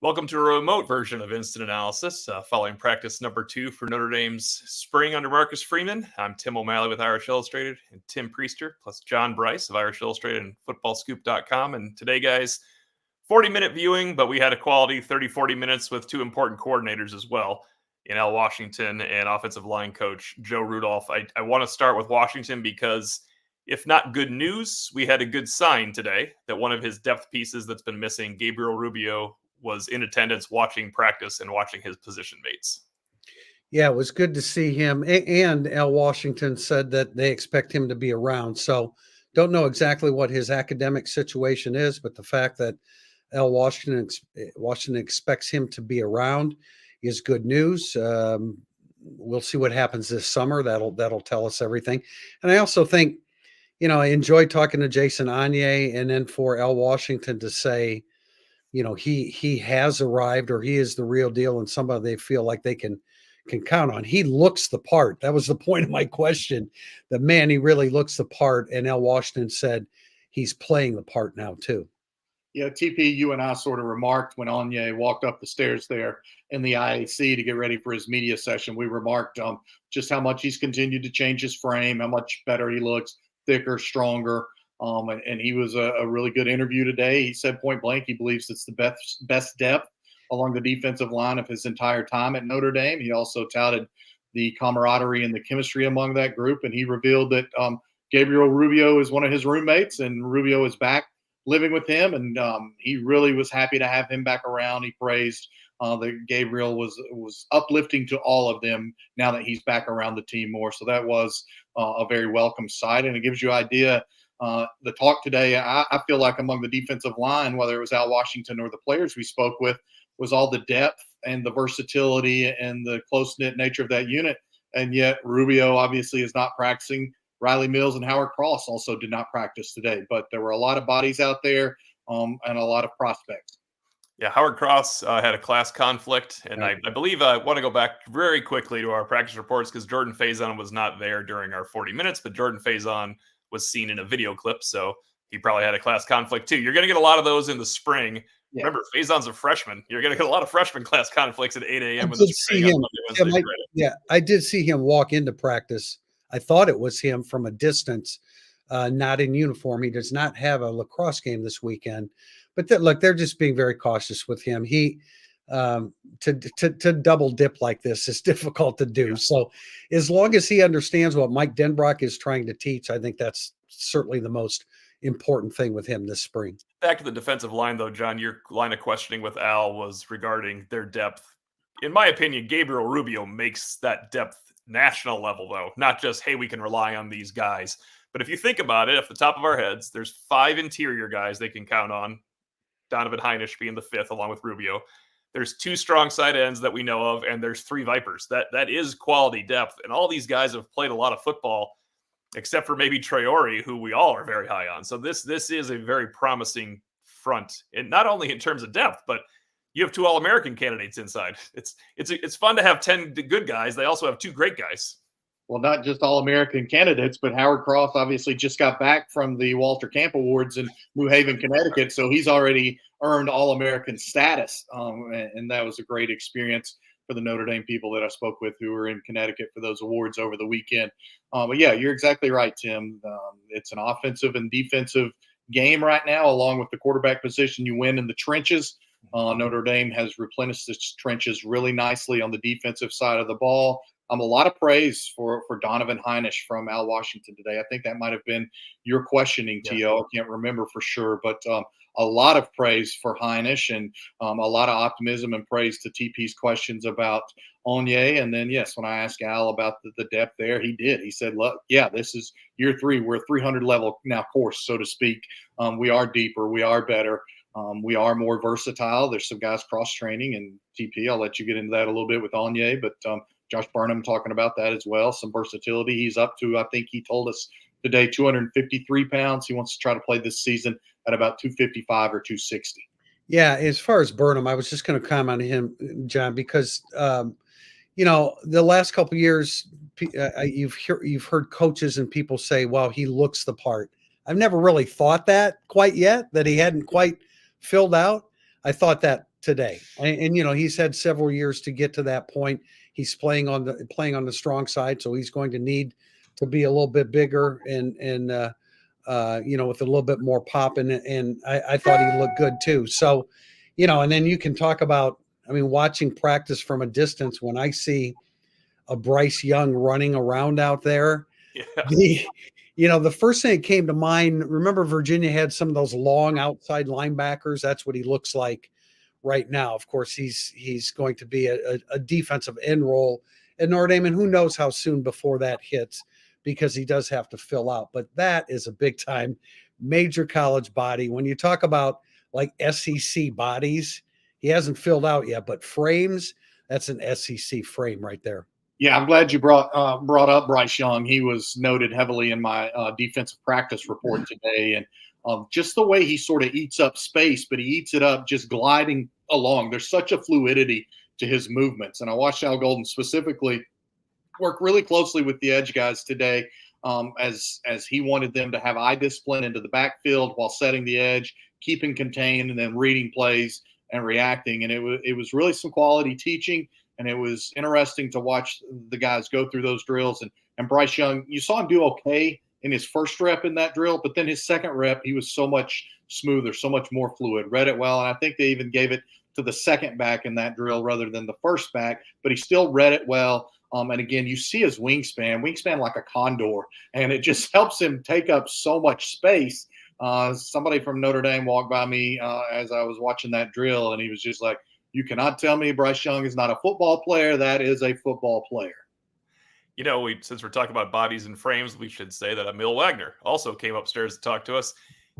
Welcome to a remote version of Instant Analysis, following practice number 2 for Notre Dame's spring under Marcus Freeman. I'm Tim O'Malley with Irish Illustrated and Tim Priester, plus John Bryce of Irish Illustrated and FootballScoop.com. And today, guys, 40-minute viewing, but we had a quality 30-40 minutes with two important coordinators as well in Al Washington and offensive line coach Joe Rudolph. I want to start with Washington because if not good news, we had a good sign today that one of his depth pieces that's been missing, Gabriel Rubio, was in attendance watching practice and watching his position mates. Yeah, it was good to see him. And Al Washington said that they expect him to be around. So don't know exactly what his academic situation is, but the fact that Al Washington expects him to be around is good news. We'll see what happens this summer. That'll tell us everything. And I also think, I enjoyed talking to Jason Anye, and then for Al Washington to say, he has arrived, or he is the real deal, and somebody they feel like they can count on. He looks the part. That was the point of my question. The man, he really looks the part. And Al Washington said he's playing the part now too. Yeah, TP, you and I sort of remarked when Anye walked up the stairs there in the IAC to get ready for his media session. We remarked just how much he's continued to change his frame, how much better he looks, thicker, stronger. And he was a really good interview today. He said point blank he believes it's the best depth along the defensive line of his entire time at Notre Dame. He also touted the camaraderie and the chemistry among that group, and he revealed that Gabriel Rubio is one of his roommates, and Rubio is back living with him, and he really was happy to have him back around. He praised that Gabriel was uplifting to all of them now that he's back around the team more. So that was a very welcome sight, and it gives you an idea. The talk today, I feel like among the defensive line, whether it was Al Washington or the players we spoke with, was all the depth and the versatility and the close-knit nature of that unit. And yet Rubio obviously is not practicing. Riley Mills and Howard Cross also did not practice today. But there were a lot of bodies out there and a lot of prospects. Yeah, Howard Cross had a class conflict, and I believe I want to go back very quickly to our practice reports because Jordan Faison was not there during our 40 minutes, but Jordan Faison was seen in a video clip, so he probably had a class conflict too. You're going to get a lot of those in the spring. Yeah. Remember, Faison's a freshman. You're going to get a lot of freshman class conflicts at 8 a.m. in the spring. I did see him walk into practice. I thought it was him from a distance, not in uniform. He does not have a lacrosse game this weekend. But look, they're just being very cautious with him. He to double dip like this is difficult to do. Yeah. So as long as he understands what Mike Denbrock is trying to teach, I think that's certainly the most important thing with him this spring. Back to the defensive line, though, John, your line of questioning with Al was regarding their depth. In my opinion, Gabriel Rubio makes that depth national level, though, not just, hey, we can rely on these guys. But if you think about it, off the top of our heads, there's 5 interior guys they can count on, Donovan Heinisch being the 5th along with Rubio. There's 2 strong side ends that we know of, and there's 3 Vipers. That is quality depth. And all these guys have played a lot of football, except for maybe Traore, who we all are very high on. So this is a very promising front, and not only in terms of depth, but you have 2 All-American candidates inside. It's fun to have 10 good guys. They also have 2 great guys. Well, not just All-American candidates, but Howard Cross obviously just got back from the Walter Camp Awards in New Haven, Connecticut, so he's already earned All-American status, and that was a great experience for the Notre Dame people that I spoke with who were in Connecticut for those awards over the weekend. But, yeah, you're exactly right, Tim. It's an offensive and defensive game right now, along with the quarterback position. You win in the trenches. Notre Dame has replenished its trenches really nicely on the defensive side of the ball. A lot of praise for Donovan Heinisch from Al Washington today. I think that might have been your questioning, T.O. I can't remember for sure, but a lot of praise for Heinisch and a lot of optimism and praise to TP's questions about Anye. And then, yes, when I asked Al about the depth there, he did. He said, look, yeah, this is year 3. We're 300 level now course, so to speak. We are deeper. We are better. We are more versatile. There's some guys cross-training, and TP, I'll let you get into that a little bit with Anye, but Josh Burnham talking about that as well, some versatility. He's up to, I think he told us today, 253 pounds. He wants to try to play this season at about 255 or 260. Yeah, as far as Burnham, I was just going to comment on him, John, because, the last couple of years, you've heard coaches and people say, well, he looks the part. I've never really thought that quite yet, that he hadn't quite filled out. I thought that today. And he's had several years to get to that point. He's playing on the strong side, so he's going to need to be a little bit bigger and with a little bit more pop. And I thought he looked good too. So, and then you can talk about, watching practice from a distance. When I see a Bryce Young running around out there, the first thing that came to mind, remember Virginia had some of those long outside linebackers. That's what he looks like right now. Of course, he's going to be a defensive end role at Notre Dame, and who knows how soon before that hits, because he does have to fill out. But that is a big time major college body. When you talk about like SEC bodies, he hasn't filled out yet, but frames, that's an SEC frame right there. Yeah, I'm glad you brought up Bryce Young. He was noted heavily in my defensive practice report today, and just the way he sort of eats up space, but he eats it up just gliding along. There's such a fluidity to his movements, and I watched Al Golden specifically work really closely with the edge guys today, as he wanted them to have eye discipline into the backfield while setting the edge, keeping contained, and then reading plays and reacting. And it was really some quality teaching. And it was interesting to watch the guys go through those drills. And Bryce Young, you saw him do okay in his first rep in that drill, but then his second rep, he was so much smoother, so much more fluid, read it well. And I think they even gave it to the second back in that drill rather than the first back, but he still read it well. And again, you see his wingspan like a condor, and it just helps him take up so much space. Somebody from Notre Dame walked by me as I was watching that drill, and he was just like, "You cannot tell me Bryce Young is not a football player. That is a football player." Since we're talking about bodies and frames, we should say that Emil Wagner also came upstairs to talk to us.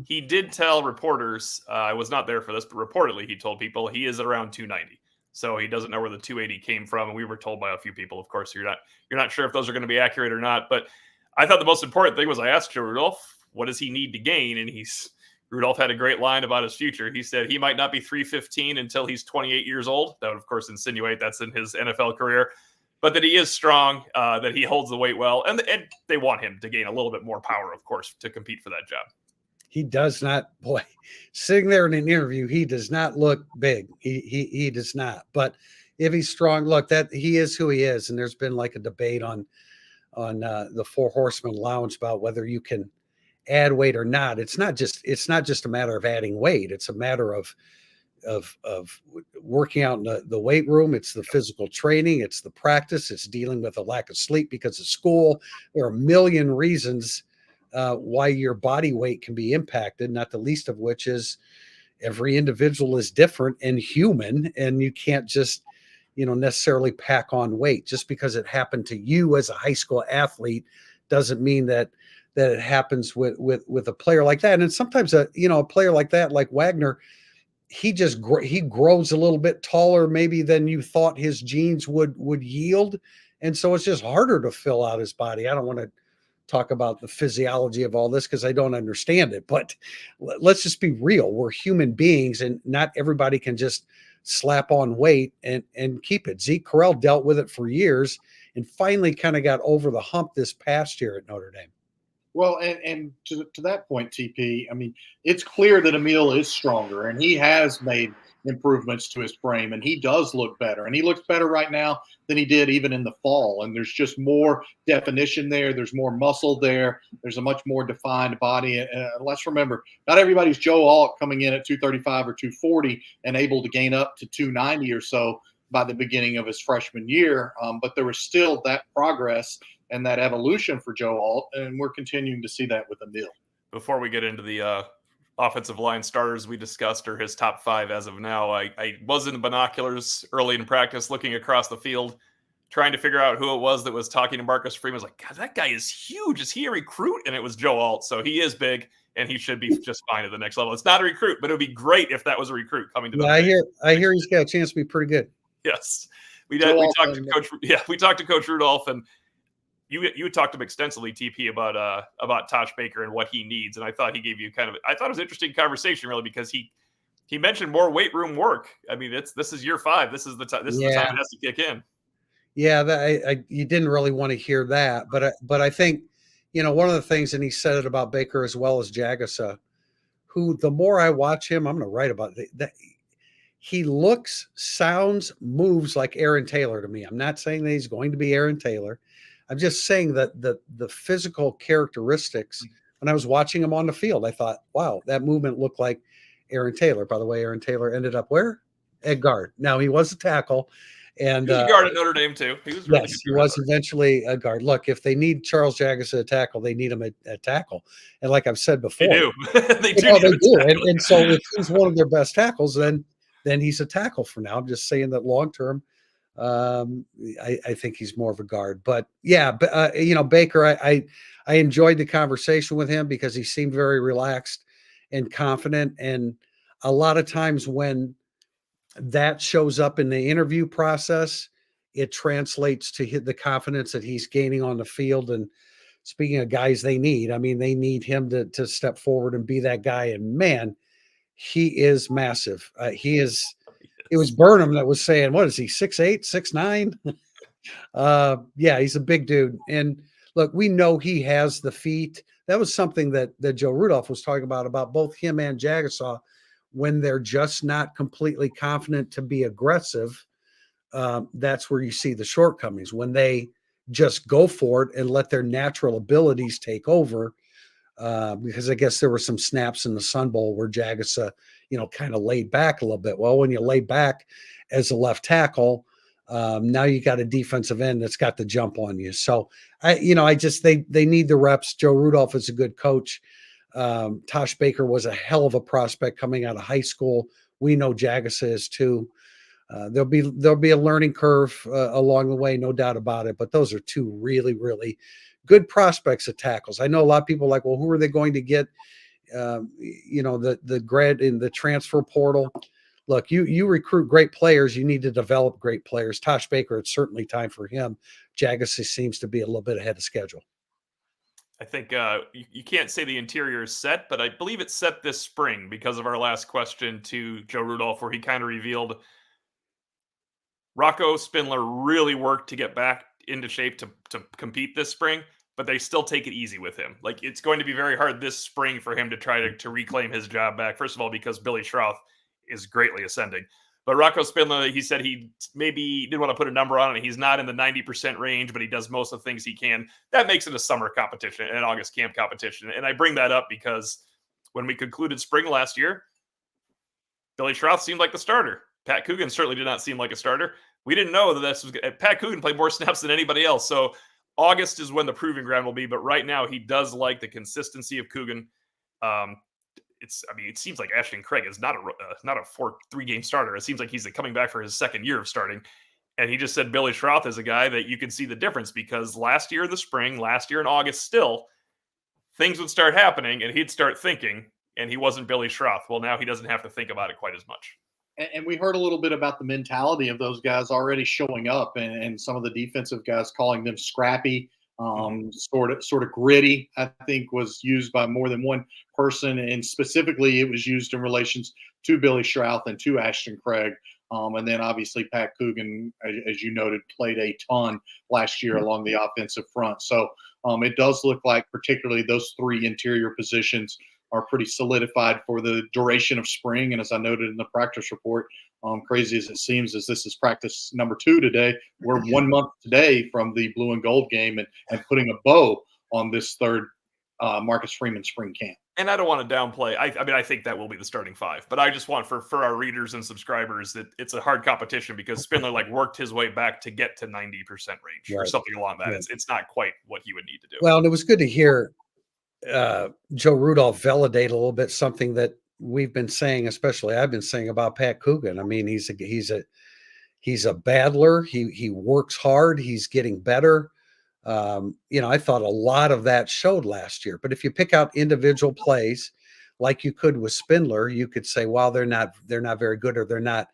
He did tell reporters, I was not there for this, but reportedly he told people he is around 290. So he doesn't know where the 280 came from. And we were told by a few people, of course, you're not sure if those are going to be accurate or not. But I thought the most important thing was I asked Joe Rudolph, what does he need to gain? And Rudolph had a great line about his future. He said he might not be 315 until he's 28 years old. That would, of course, insinuate that's in his NFL career, but that he is strong, that he holds the weight well. And they want him to gain a little bit more power, of course, to compete for that job. He does not, sitting there in an interview, he does not look big. He does not. But if he's strong, look, that he is who he is. And there's been like a debate on the Four Horsemen Lounge about whether you can add weight or not. It's not just a matter of adding weight. It's a matter of working out in the weight room. It's the physical training. It's the practice. It's dealing with a lack of sleep because of school. There are a million reasons why your body weight can be impacted, not the least of which is every individual is different and human, and you can't just necessarily pack on weight. Just because it happened to you as a high school athlete doesn't mean that it happens with a player like that. And sometimes a player like that, like Wagner, he grows a little bit taller maybe than you thought his genes would yield, and so it's just harder to fill out his body. I don't want to talk about the physiology of all this because I don't understand it, but let's just be real. We're human beings, and not everybody can just slap on weight and keep it. Zeke Correll dealt with it for years and finally kind of got over the hump this past year at Notre Dame. Well, and to that point, TP, it's clear that Emil is stronger, and he has made improvements to his frame, and he does look better. And he looks better right now than he did even in the fall. And there's just more definition there. There's more muscle there. There's a much more defined body. Let's remember, not everybody's Joe Alt coming in at 235 or 240 and able to gain up to 290 or so by the beginning of his freshman year. But there was still that progress and that evolution for Joe Alt, and we're continuing to see that with Emil. Before we get into the offensive line starters we discussed, or his top five as of now, I was in the binoculars early in practice looking across the field, trying to figure out who it was that was talking to Marcus Freeman. I was like, God, that guy is huge. Is he a recruit? And it was Joe Alt. So he is big, and he should be just fine at the next level. It's not a recruit, but it would be great if that was a recruit coming to the I hear he's got a chance to be pretty good. Yes. We talked to Coach Rudolph, and you talked to him extensively, TP, about Tosh Baker and what he needs, and I thought he gave you I thought it was an interesting conversation, really, because he mentioned more weight room work. This is year 5. This is the time. This is the time it has to kick in. Yeah, you didn't really want to hear that, but I think one of the things, and he said it about Baker as well as Jagasa, who the more I watch him, I'm going to write about it. he looks, sounds, moves like Aaron Taylor to me. I'm not saying that he's going to be Aaron Taylor. I'm just saying that the physical characteristics, when I was watching him on the field, I thought, wow, that movement looked like Aaron Taylor. By the way, Aaron Taylor ended up where? At guard. Now, he was a tackle. And He was a guard at Notre Dame too. He was really yes, good he guard was eventually a guard. Look, if they need Charles Jagus at a tackle, they need him at tackle. And like I've said They before, do. They do. they need him do. at tackle. And so if he's one of their best tackles, then he's a tackle for now. I'm just saying that long term, I think he's more of a guard. But yeah, Baker, I enjoyed the conversation with him because he seemed very relaxed and confident. And a lot of times when that shows up in the interview process, it translates to the confidence that he's gaining on the field. And speaking of guys they need, I mean, they need him to step forward and be that guy. And man, he is massive. He is. It was Burnham that was saying, "What is he? 6'8", 6'9"?" Yeah, he's a big dude. And look, we know he has the feet. That was something that Joe Rudolph was talking about both him and Jagasaw. When they're just not completely confident to be aggressive, that's where you see the shortcomings. When they just go for it and let their natural abilities take over, because I guess there were some snaps in the Sun Bowl where Jagasa, kind of laid back a little bit. Well, when you lay back as a left tackle, now you got a defensive end that's got the jump on you. So they need the reps. Joe Rudolph is a good coach. Tosh Baker was a hell of a prospect coming out of high school. We know Jagasa is too. There'll be a learning curve along the way, no doubt about it. But those are two really, really good prospects at tackles. I know a lot of people are like, well, who are they going to get? The grad in the transfer portal. Look, you recruit great players. You need to develop great players. Tosh Baker, it's certainly time for him. Jagassy seems to be a little bit ahead of schedule. I think you can't say the interior is set, but I believe it's set this spring because of our last question to Joe Rudolph, where he kind of revealed Rocco Spindler really worked to get back into shape to compete this spring, but they still take it easy with him. Like, it's going to be very hard this spring for him to try to reclaim his job back. First of all, because Billy Schroth is greatly ascending. But Rocco Spindler, he said he maybe didn't want to put a number on it. He's not in the 90% range, but he does most of the things he can. That makes it a summer competition, an August camp competition. And I bring that up because when we concluded spring last year, Billy Schroth seemed like the starter. Pat Coogan certainly did not seem like a starter. We didn't know that this was Pat Coogan played more snaps than anybody else. So August is when the proving ground will be. But right now, he does like the consistency of Coogan. It seems like Ashton Craig is not a 3-game starter. It seems like he's coming back for his second year of starting. And he just said Billy Schroth is a guy that you can see the difference because last year in the spring, last year in August, still things would start happening and he'd start thinking, and he wasn't Billy Schroth. Well, now he doesn't have to think about it quite as much. And we heard a little bit about the mentality of those guys already showing up, and some of the defensive guys calling them scrappy, sort of gritty. I think was used by more than one person, and specifically it was used in relations to Billy Schroth and to Ashton Craig. And then obviously Pat Coogan, as you noted, played a ton last year along the offensive front. So it does look like particularly those three interior positions are pretty solidified for the duration of spring. And as I noted in the practice report, crazy as it seems, as this is practice number 2 today, we're 1 month today from the blue and gold game and putting a bow on this third Marcus Freeman spring camp. And I don't want to downplay. I think that will be the starting 5, but I just want for our readers and subscribers that it's a hard competition because Spindler worked his way back to get to 90% range or something along that. Right. It's not quite what he would need to do. Well, and it was good to hear Joe Rudolph validate a little bit something that we've been saying, especially I've been saying about Pat Coogan. I mean, he's a battler. He works hard. He's getting better. I thought a lot of that showed last year. But if you pick out individual plays, like you could with Spindler, you could say, "Well, they're not very good, or they're not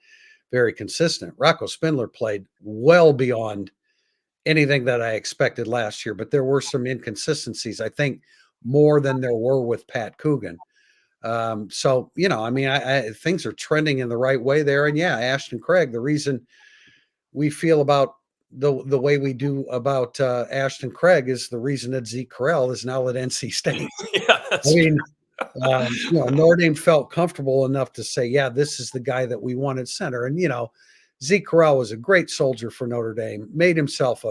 very consistent." Rocco Spindler played well beyond anything that I expected last year, but there were some inconsistencies, I think, more than there were with Pat Coogan. Things are trending in the right way there. And yeah, Ashton Craig, the reason we feel about the way we do about Ashton Craig is the reason that Zeke Correll is now at NC State. Yeah, Notre Dame felt comfortable enough to say, yeah, this is the guy that we wanted center. And, Zeke Corral was a great soldier for Notre Dame, made himself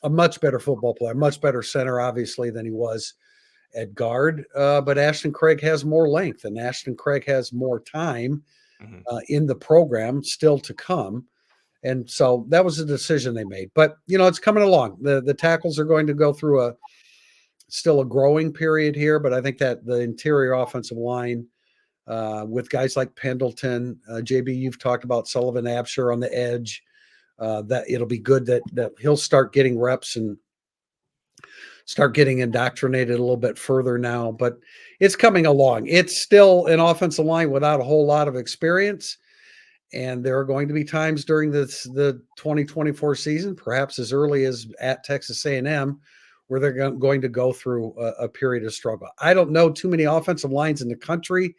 a much better football player, much better center, obviously, than he was at guard. But Ashton Craig has more length, and Ashton Craig has more time in the program still to come. And so that was a decision they made. But, it's coming along. The tackles are going to go through still a growing period here, but I think that the interior offensive line with guys like Pendleton, JB, you've talked about Sullivan Absher on the edge, that it'll be good that he'll start getting reps and start getting indoctrinated a little bit further now, but it's coming along. It's still an offensive line without a whole lot of experience. And there are going to be times during the 2024 season, perhaps as early as at Texas A&M, where they're going to go through a period of struggle. I don't know too many offensive lines in the country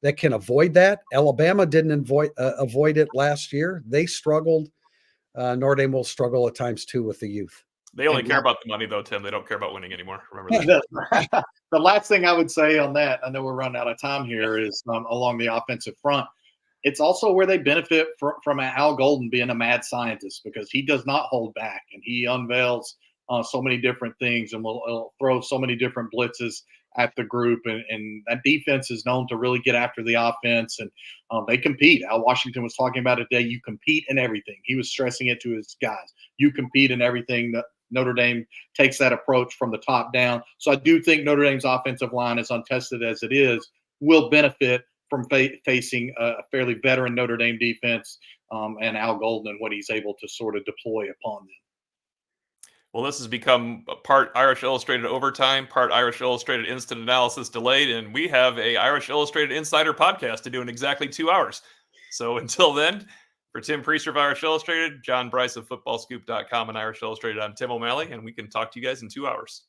that can avoid that. Alabama didn't avoid it last year. They struggled. Notre Dame will struggle at times too with the youth. They only care about the money, though, Tim. They don't care about winning anymore. Remember that. The last thing I would say on that, I know we're running out of time here, is along the offensive front. It's also where they benefit from Al Golden being a mad scientist, because he does not hold back, and he unveils so many different things, and will throw so many different blitzes at the group. And that defense is known to really get after the offense, and they compete. Al Washington was talking about it today. You compete in everything. He was stressing it to his guys. You compete in everything. Notre Dame takes that approach from the top down. So I do think Notre Dame's offensive line, as untested as it is, will benefit from facing a fairly veteran Notre Dame defense and Al Golden and what he's able to sort of deploy upon them. Well, this has become a part Irish Illustrated Overtime, part Irish Illustrated Instant Analysis Delayed, and we have a Irish Illustrated Insider podcast to do in exactly 2 hours. So until then, for Tim Priester of Irish Illustrated, John Bryce of FootballScoop.com and Irish Illustrated, I'm Tim O'Malley, and we can talk to you guys in 2 hours.